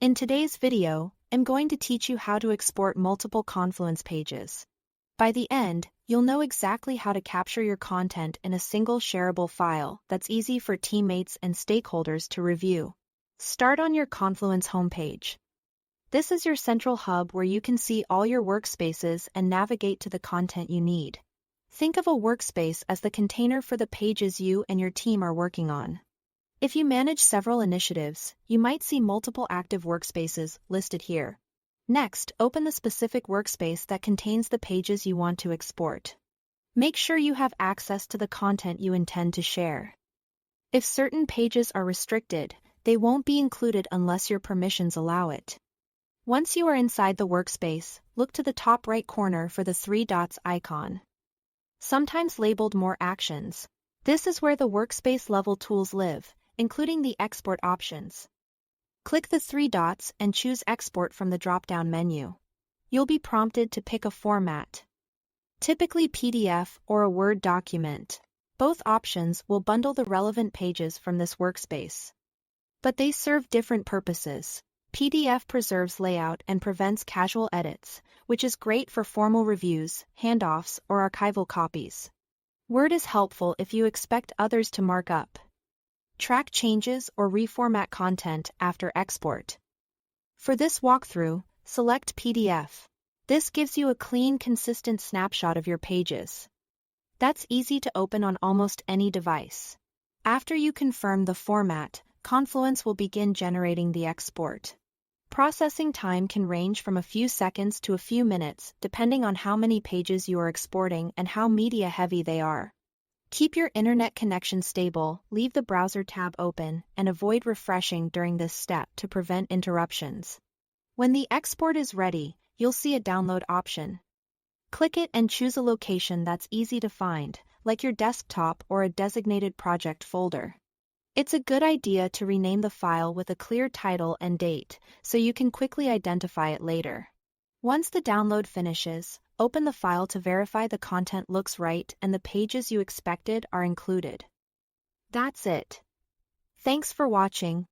In today's video, I'm going to teach you how to export multiple Confluence pages. By the end, you'll know exactly how to capture your content in a single shareable file that's easy for teammates and stakeholders to review. Start on your Confluence homepage. This is your central hub where you can see all your workspaces and navigate to the content you need. Think of a workspace as the container for the pages you and your team are working on. If you manage several initiatives, you might see multiple active workspaces listed here. Next, open the specific workspace that contains the pages you want to export. Make sure you have access to the content you intend to share. If certain pages are restricted, they won't be included unless your permissions allow it. Once you are inside the workspace, look to the top right corner for the three dots icon, sometimes labeled More Actions. This is where the workspace level tools live, including the export options. Click the three dots and choose Export from the drop-down menu. You'll be prompted to pick a format, typically PDF or a Word document. Both options will bundle the relevant pages from this workspace, but they serve different purposes. PDF preserves layout and prevents casual edits, which is great for formal reviews, handoffs, or archival copies. Word is helpful if you expect others to mark up, track changes, or reformat content after export. For this walkthrough, select PDF. This gives you a clean, consistent snapshot of your pages. That's easy to open on almost any device. After you confirm the format, Confluence will begin generating the export. Processing time can range from a few seconds to a few minutes, depending on how many pages you are exporting and how media-heavy they are. Keep your internet connection stable, leave the browser tab open, and avoid refreshing during this step to prevent interruptions. When the export is ready, you'll see a download option. Click it and choose a location that's easy to find, like your desktop or a designated project folder. It's a good idea to rename the file with a clear title and date, so you can quickly identify it later. Once the download finishes, open the file to verify the content looks right and the pages you expected are included. That's it. Thanks for watching.